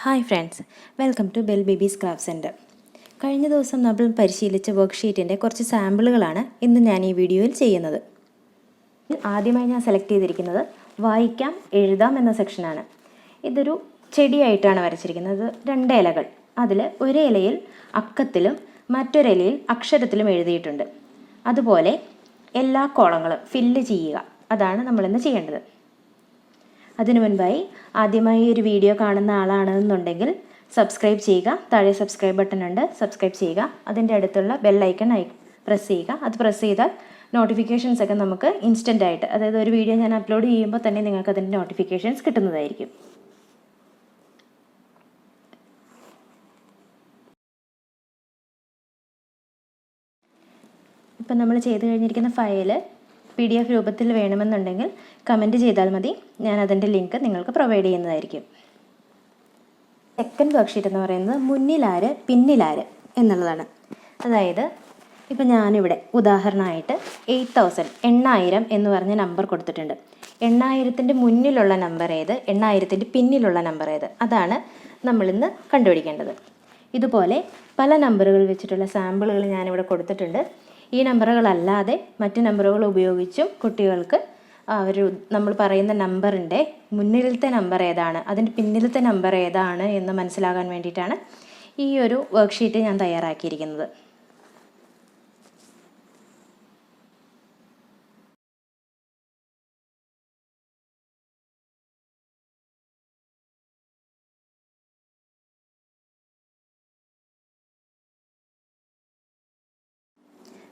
Hi friends, welcome to Bell Babies Craft Centre. കഴിഞ്ഞ ദിവസം നമ്മൾ പരിശീലിച്ച വർക്ക്ഷീറ്റിൻ്റെ കുറച്ച് സാമ്പിളുകളാണ് ഇന്ന് ഞാൻ ഈ വീഡിയോയിൽ ചെയ്യുന്നത്. ആദ്യമായി ഞാൻ സെലക്ട് ചെയ്തിരിക്കുന്നത് വായിക്കാം എഴുതാം എന്ന സെക്ഷനാണ്. ഇതൊരു ചെടിയായിട്ടാണ് വരച്ചിരിക്കുന്നത്. 2 ഇലകൾ, അതിൽ ഒരു ഇലയിൽ അക്കത്തിലും മറ്റൊരിലയിൽ അക്ഷരത്തിലും എഴുതിയിട്ടുണ്ട്. അതുപോലെ എല്ലാ കോളങ്ങളും ഫില്ല് ചെയ്യുക, അതാണ് നമ്മളിന്ന് ചെയ്യേണ്ടത്. അതിനു മുൻപായി ആദ്യമായി ഒരു വീഡിയോ കാണുന്ന ആളാണെന്നുണ്ടെങ്കിൽ സബ്സ്ക്രൈബ് ചെയ്യുക. താഴെ സബ്സ്ക്രൈബ് ബട്ടൺ ഉണ്ട്, സബ്സ്ക്രൈബ് ചെയ്യുക. അതിൻ്റെ അടുത്തുള്ള ബെൽ ഐക്കൺ പ്രസ് ചെയ്യുക. അത് പ്രസ് ചെയ്താൽ നോട്ടിഫിക്കേഷൻസ് ഒക്കെ നമുക്ക് ഇൻസ്റ്റൻ്റ് ആയിട്ട്, അതായത് ഒരു വീഡിയോ ഞാൻ അപ്ലോഡ് ചെയ്യുമ്പോൾ തന്നെ നിങ്ങൾക്ക് അതിൻ്റെ നോട്ടിഫിക്കേഷൻസ് കിട്ടുന്നതായിരിക്കും. ഇപ്പം നമ്മൾ ചെയ്ത് കഴിഞ്ഞിരിക്കുന്ന ഫയൽ PDF രൂപത്തിൽ വേണമെന്നുണ്ടെങ്കിൽ കമൻറ്റ് ചെയ്താൽ മതി. ഞാൻ അതിൻ്റെ ലിങ്ക് നിങ്ങൾക്ക് പ്രൊവൈഡ് ചെയ്യുന്നതായിരിക്കും. സെക്കൻഡ് വർക്ക്ഷീറ്റ് എന്ന് പറയുന്നത് മുന്നിലാര് പിന്നിലാര് എന്നുള്ളതാണ്. അതായത് ഇപ്പം ഞാനിവിടെ ഉദാഹരണമായിട്ട് 8000 എന്ന് പറഞ്ഞ നമ്പർ കൊടുത്തിട്ടുണ്ട്. 8000ൻ്റെ മുന്നിലുള്ള നമ്പർ ഏത്, 8000ൻ്റെ പിന്നിലുള്ള നമ്പർ ഏത്, അതാണ് നമ്മളിന്ന് കണ്ടുപിടിക്കേണ്ടത്. ഇതുപോലെ പല നമ്പറുകൾ വെച്ചിട്ടുള്ള സാമ്പിളുകൾ ഞാനിവിടെ കൊടുത്തിട്ടുണ്ട്. ഈ നമ്പറുകളല്ലാതെ മറ്റ് നമ്പറുകൾ ഉപയോഗിച്ചും കുട്ടികൾക്ക് നമ്മൾ പറയുന്ന നമ്പറിൻ്റെ മുന്നിലത്തെ നമ്പർ ഏതാണ്, അതിൻ്റെ പിന്നിലത്തെ നമ്പർ ഏതാണ് എന്ന് മനസ്സിലാകാൻ വേണ്ടിയിട്ടാണ് ഈ ഒരു വർക്ക്ഷീറ്റ് ഞാൻ തയ്യാറാക്കിയിരിക്കുന്നത്.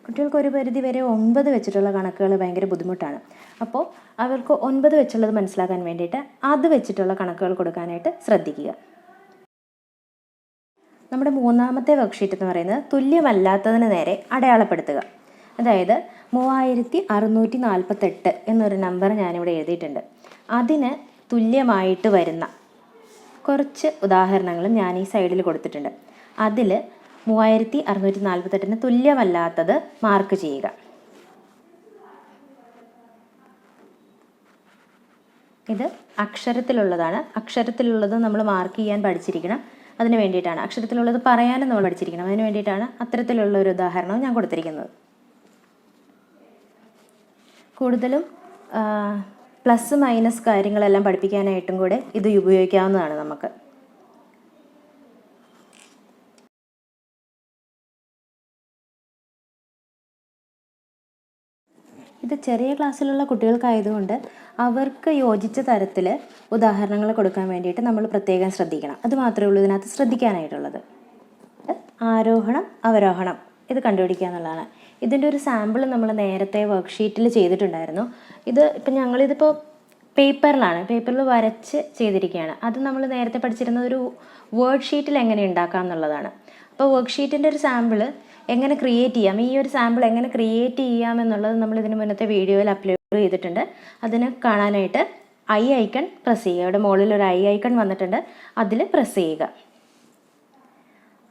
കുട്ടികൾക്ക് ഒരു പരിധി വരെ 9 വെച്ചിട്ടുള്ള കണക്കുകൾ ഭയങ്കര ബുദ്ധിമുട്ടാണ്. അപ്പോൾ അവർക്ക് 9 വെച്ചുള്ളത് മനസ്സിലാക്കാൻ വേണ്ടിയിട്ട് അത് വെച്ചിട്ടുള്ള കണക്കുകൾ കൊടുക്കാനായിട്ട് ശ്രദ്ധിക്കുക. നമ്മുടെ മൂന്നാമത്തെ വർക്ക്ഷീറ്റ് എന്ന് പറയുന്നത് തുല്യമല്ലാത്തതിന് നേരെ അടയാളപ്പെടുത്തുക. അതായത് 3648 എന്നൊരു നമ്പർ ഞാനിവിടെ എഴുതിയിട്ടുണ്ട്. അതിന് തുല്യമായിട്ട് വരുന്ന കുറച്ച് ഉദാഹരണങ്ങളും ഞാൻ ഈ സൈഡിൽ കൊടുത്തിട്ടുണ്ട്. അതിൽ 3648 തുല്യമല്ലാത്തത് മാർക്ക് ചെയ്യുക. ഇത് അക്ഷരത്തിലുള്ളതാണ്. അക്ഷരത്തിലുള്ളത് നമ്മൾ മാർക്ക് ചെയ്യാൻ പഠിച്ചിരിക്കണം. അതിന് വേണ്ടിയിട്ടാണ് അക്ഷരത്തിലുള്ളത് പറയാനും നമ്മൾ പഠിച്ചിരിക്കണം. അതിന് വേണ്ടിയിട്ടാണ് അത്തരത്തിലുള്ള ഒരു ഉദാഹരണവും ഞാൻ കൊടുത്തിരിക്കുന്നത്. കൂടുതലും പ്ലസ് മൈനസ് കാര്യങ്ങളെല്ലാം പഠിപ്പിക്കാനായിട്ടും കൂടെ ഇത് ഉപയോഗിക്കാവുന്നതാണ് നമുക്ക്. ഇത് ചെറിയ ക്ലാസ്സിലുള്ള കുട്ടികൾക്കായതുകൊണ്ട് അവർക്ക് യോജിച്ച തരത്തിൽ ഉദാഹരണങ്ങൾ കൊടുക്കാൻ വേണ്ടിയിട്ട് നമ്മൾ പ്രത്യേകം ശ്രദ്ധിക്കണം. അത് മാത്രമേ ഉള്ളൂ ഇതിനകത്ത് ശ്രദ്ധിക്കാനായിട്ടുള്ളത്. ആരോഹണം അവരോഹണം ഇത് കണ്ടുപിടിക്കുക എന്നുള്ളതാണ്. ഇതിൻ്റെ ഒരു സാമ്പിൾ നമ്മൾ നേരത്തെ വർക്ക്ഷീറ്റിൽ ചെയ്തിട്ടുണ്ടായിരുന്നു. ഞങ്ങളിതിപ്പോൾ പേപ്പറിൽ വരച്ച് ചെയ്തിരിക്കുകയാണ്. അത് നമ്മൾ നേരത്തെ പഠിച്ചിരുന്ന ഒരു വേർഡ് ഷീറ്റിൽ എങ്ങനെ ഉണ്ടാക്കാം എന്നുള്ളതാണ്. അപ്പോൾ വർക്ക്ഷീറ്റിൻ്റെ ഒരു സാമ്പിൾ എങ്ങനെ ക്രിയേറ്റ് ചെയ്യാം, ഈ ഒരു സാമ്പിൾ എങ്ങനെ ക്രിയേറ്റ് ചെയ്യാം എന്നുള്ളത് നമ്മൾ ഇതിന് മുന്നത്തെ വീഡിയോയിൽ അപ്ലോഡ് ചെയ്തിട്ടുണ്ട്. അതിന് കാണാനായിട്ട് ഐ ഐക്കൺ പ്രസ് ചെയ്യുക. ഇവിടെ മുകളിൽ ഒരു ഐ ഐക്കൺ വന്നിട്ടുണ്ട്, അതിൽ പ്രസ് ചെയ്യുക.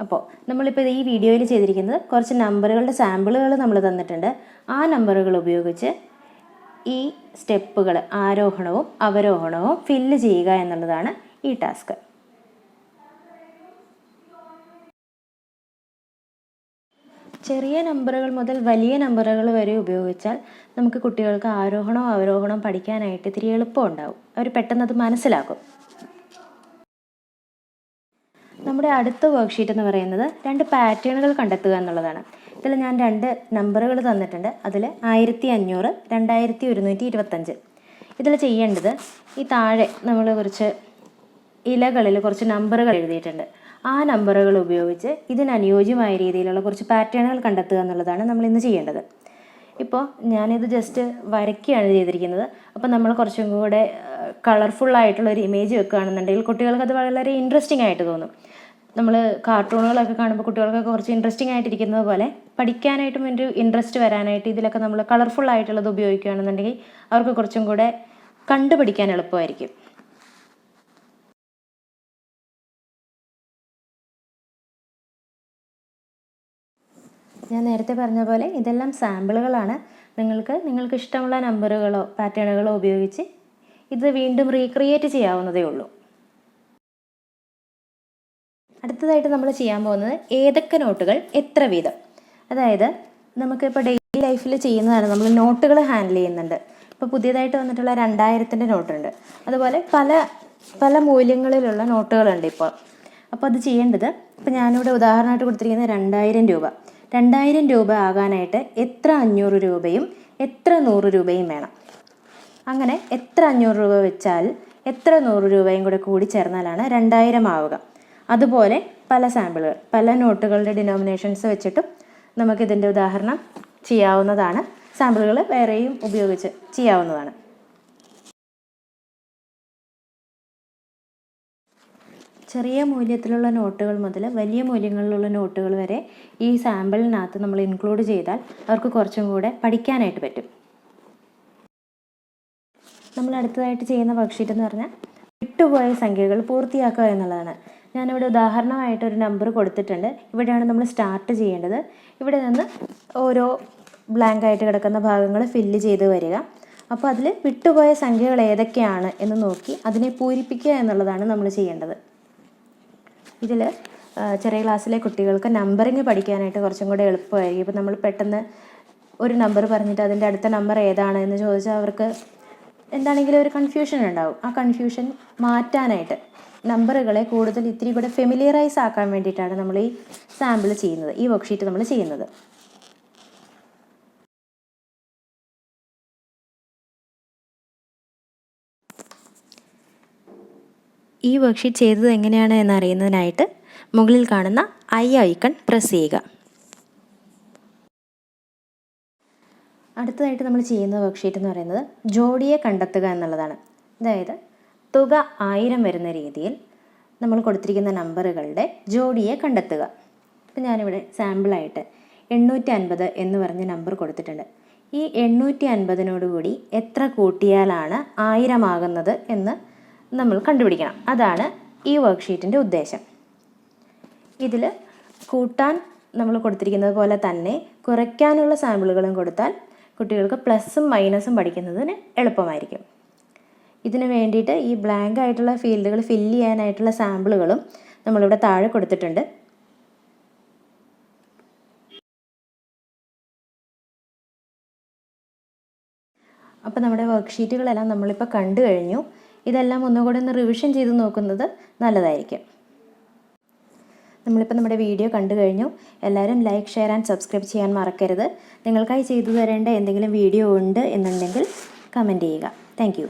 അപ്പോൾ നമ്മളിപ്പോൾ ഈ വീഡിയോയിൽ ചെയ്തിരിക്കുന്നത് കുറച്ച് നമ്പറുകളുടെ സാമ്പിളുകൾ നമ്മൾ തന്നിട്ടുണ്ട്. ആ നമ്പറുകൾ ഉപയോഗിച്ച് ഈ സ്റ്റെപ്പുകൾ ആരോഹണവും അവരോഹണവും ഫില്ല് ചെയ്യുക എന്നുള്ളതാണ് ഈ ടാസ്ക്. ചെറിയ നമ്പറുകൾ മുതൽ വലിയ നമ്പറുകൾ വരെ ഉപയോഗിച്ചാൽ നമുക്ക് കുട്ടികൾക്ക് ആരോഹണവും അവരോഹണവും പഠിക്കാനായിട്ട് ഇത്തിരി എളുപ്പമുണ്ടാവും. അവർ പെട്ടെന്ന് അത് മനസ്സിലാക്കും. നമ്മുടെ അടുത്ത വർക്ക്ഷീറ്റ് എന്ന് പറയുന്നത് 2 പാറ്റേണുകൾ കണ്ടെത്തുക എന്നുള്ളതാണ്. ഇതിൽ ഞാൻ 2 നമ്പറുകൾ തന്നിട്ടുണ്ട്. അതിൽ 1500, 2125. ഇതിൽ ചെയ്യേണ്ടത് ഈ താഴെ നമ്മൾ കുറച്ച് ഇലകളിൽ കുറച്ച് നമ്പറുകൾ എഴുതിയിട്ടുണ്ട്. ആ നമ്പറുകൾ ഉപയോഗിച്ച് ഇതിനനുയോജ്യമായ രീതിയിലുള്ള കുറച്ച് പാറ്റേണുകൾ കണ്ടെത്തുക എന്നുള്ളതാണ് നമ്മൾ ഇന്ന് ചെയ്യേണ്ടത്. ഇപ്പോൾ ഞാനിത് ജസ്റ്റ് വരയ്ക്കുകയാണ് ചെയ്തിരിക്കുന്നത്. അപ്പോൾ നമ്മൾ കുറച്ചും കൂടെ കളർഫുള്ളായിട്ടുള്ളൊരു ഇമേജ് വെക്കുകയാണെന്നുണ്ടെങ്കിൽ കുട്ടികൾക്ക് അത് വളരെ ഇൻട്രസ്റ്റിംഗ് ആയിട്ട് തോന്നും. നമ്മൾ കാർട്ടൂണുകളൊക്കെ കാണുമ്പോൾ കുട്ടികൾക്കൊക്കെ കുറച്ച് ഇൻട്രസ്റ്റിംഗ് ആയിട്ടിരിക്കുന്നത് പോലെ പഠിക്കാനായിട്ടും ഒരു ഇൻട്രസ്റ്റ് വരാനായിട്ട് ഇതിലൊക്കെ നമ്മൾ കളർഫുള്ളായിട്ടുള്ളത് ഉപയോഗിക്കുകയാണെന്നുണ്ടെങ്കിൽ അവർക്ക് കുറച്ചും കൂടെ കണ്ടുപിടിക്കാൻ എളുപ്പമായിരിക്കും. ഞാൻ നേരത്തെ പറഞ്ഞ പോലെ ഇതെല്ലാം സാമ്പിളുകളാണ്. നിങ്ങൾക്ക് ഇഷ്ടമുള്ള നമ്പറുകളോ പാറ്റേണുകളോ ഉപയോഗിച്ച് ഇത് വീണ്ടും റീക്രിയേറ്റ് ചെയ്യാവുന്നതേ ഉള്ളൂ. അടുത്തതായിട്ട് നമ്മൾ ചെയ്യാൻ പോകുന്നത് ഏതൊക്കെ നോട്ടുകൾ എത്ര വീതം. അതായത് നമുക്കിപ്പോൾ ഡെയിലി ലൈഫിൽ ചെയ്യുന്നതാണ്, നമ്മൾ നോട്ടുകൾ ഹാൻഡിൽ ചെയ്യുന്നുണ്ട്. ഇപ്പോൾ പുതിയതായിട്ട് വന്നിട്ടുള്ള 2000-ൻ്റെ നോട്ടുണ്ട്, അതുപോലെ പല പല മൂല്യങ്ങളിലുള്ള നോട്ടുകളുണ്ട് ഇപ്പോൾ. അപ്പോൾ അത് ചെയ്യേണ്ടത്, ഇപ്പോൾ ഞാനിവിടെ ഉദാഹരണമായിട്ട് കൊടുത്തിരിക്കുന്നത് 2000 രൂപ. 2000 രൂപ ആകാനായിട്ട് എത്ര 500 രൂപയും എത്ര 100 രൂപയും വേണം. അങ്ങനെ എത്ര 500 രൂപ വെച്ചാൽ എത്ര 100 രൂപയും കൂടി ചേർന്നാലാണ് 2000 ആവുക. അതുപോലെ പല സാമ്പിളുകൾ, പല നോട്ടുകളുടെ ഡിനോമിനേഷൻസ് വെച്ചിട്ടും നമുക്കിതിൻ്റെ ഉദാഹരണം ചെയ്യാവുന്നതാണ്. സാമ്പിളുകൾ വേറെയും ഉപയോഗിച്ച് ചെയ്യാവുന്നതാണ്. ചെറിയ മൂല്യത്തിലുള്ള നോട്ടുകൾ മുതൽ വലിയ മൂല്യങ്ങളിലുള്ള നോട്ടുകൾ വരെ ഈ സാമ്പിളിനകത്ത് നമ്മൾ ഇൻക്ലൂഡ് ചെയ്താൽ അവർക്ക് കുറച്ചും കൂടെ പഠിക്കാനായിട്ട് പറ്റും. നമ്മൾ അടുത്തതായിട്ട് ചെയ്യുന്ന വർക്ക്ഷീറ്റ് എന്ന് പറഞ്ഞാൽ വിട്ടുപോയ സംഖ്യകൾ പൂർത്തിയാക്കുക എന്നുള്ളതാണ്. ഞാനിവിടെ ഉദാഹരണമായിട്ടൊരു നമ്പർ കൊടുത്തിട്ടുണ്ട്. ഇവിടെയാണ് നമ്മൾ സ്റ്റാർട്ട് ചെയ്യേണ്ടത്. ഇവിടെ നിന്ന് ഓരോ ബ്ലാങ്ക് ആയിട്ട് കിടക്കുന്ന ഭാഗങ്ങൾ ഫില്ല് ചെയ്ത് വരിക. അപ്പോൾ അതിൽ വിട്ടുപോയ സംഖ്യകൾ ഏതൊക്കെയാണ് എന്ന് നോക്കി അതിനെ പൂരിപ്പിക്കുക എന്നുള്ളതാണ് നമ്മൾ ചെയ്യേണ്ടത്. ഇതിൽ ചെറിയ ക്ലാസ്സിലെ കുട്ടികൾക്ക് നമ്പറിങ് പഠിക്കാനായിട്ട് കുറച്ചും കൂടെ എളുപ്പമായിരിക്കും. ഇപ്പോൾ നമ്മൾ പെട്ടെന്ന് ഒരു നമ്പർ പറഞ്ഞിട്ട് അതിൻ്റെ അടുത്ത നമ്പർ ഏതാണ് എന്ന് ചോദിച്ചാൽ അവർക്ക് എന്താണെങ്കിലും ഒരു കൺഫ്യൂഷൻ ഉണ്ടാവും. ആ കൺഫ്യൂഷൻ മാറ്റാനായിട്ട് നമ്പറുകളെ കൂടുതൽ ഇത്തിരി കൂടെ ഫെമിലിയറൈസ് ആക്കാൻ വേണ്ടിയിട്ടാണ് നമ്മൾ ഈ സാമ്പിൾ ചെയ്യുന്നത്, ഈ വർക്ക്ഷീറ്റ് നമ്മൾ ചെയ്യുന്നത്. ഈ വർക്ക്ഷീറ്റ് ചെയ്തത് എങ്ങനെയാണ് എന്നറിയുന്നതിനായിട്ട് മുകളിൽ കാണുന്ന ഐക്കൺ പ്രസ് ചെയ്യുക. അടുത്തതായിട്ട് നമ്മൾ ചെയ്യുന്ന വർക്ക്ഷീറ്റ് എന്ന് പറയുന്നത് ജോഡിയെ കണ്ടെത്തുക എന്നുള്ളതാണ്. അതായത് തുക 1000 വരുന്ന രീതിയിൽ നമ്മൾ കൊടുത്തിരിക്കുന്ന നമ്പറുകളുടെ ജോഡിയെ കണ്ടെത്തുക. ഇപ്പം ഞാനിവിടെ സാമ്പിളായിട്ട് 850 എന്ന് പറഞ്ഞ നമ്പർ കൊടുത്തിട്ടുണ്ട്. ഈ 850 കൂടി എത്ര കൂട്ടിയാലാണ് 1000 ആകുന്നത് എന്ന് നമ്മൾ കണ്ടുപിടിക്കണം. അതാണ് ഈ വർക്ക്ഷീറ്റിൻ്റെ ഉദ്ദേശം. ഇതിൽ കൂട്ടാൻ നമ്മൾ കൊടുത്തിരിക്കുന്നത് പോലെ തന്നെ കുറയ്ക്കാനുള്ള സാമ്പിളുകളും കൊടുത്താൽ കുട്ടികൾക്ക് പ്ലസും മൈനസും പഠിക്കുന്നതിന് എളുപ്പമായിരിക്കും. ഇതിന് വേണ്ടിയിട്ട് ഈ ബ്ലാങ്ക് ആയിട്ടുള്ള ഫീൽഡുകൾ ഫില്ല് ചെയ്യാനായിട്ടുള്ള സാമ്പിളുകളും നമ്മളിവിടെ താഴെ കൊടുത്തിട്ടുണ്ട്. അപ്പോൾ നമ്മുടെ വർക്ക്ഷീറ്റുകളെല്ലാം നമ്മളിപ്പോൾ കണ്ടു കഴിഞ്ഞു. ഇതെല്ലാം ഒന്നുകൂടെ ഒന്ന് റിവിഷൻ ചെയ്ത് നോക്കുന്നത് നല്ലതായിരിക്കും. നമ്മളിപ്പോൾ നമ്മുടെ വീഡിയോ കണ്ടു കഴിഞ്ഞു. എല്ലാവരും ലൈക്ക്, ഷെയർ ആൻഡ് സബ്സ്ക്രൈബ് ചെയ്യാൻ മറക്കരുത്. നിങ്ങൾക്കായി ചെയ്തു തരേണ്ട എന്തെങ്കിലും വീഡിയോ ഉണ്ട് എന്നുണ്ടെങ്കിൽ കമൻറ്റ് ചെയ്യുക. താങ്ക്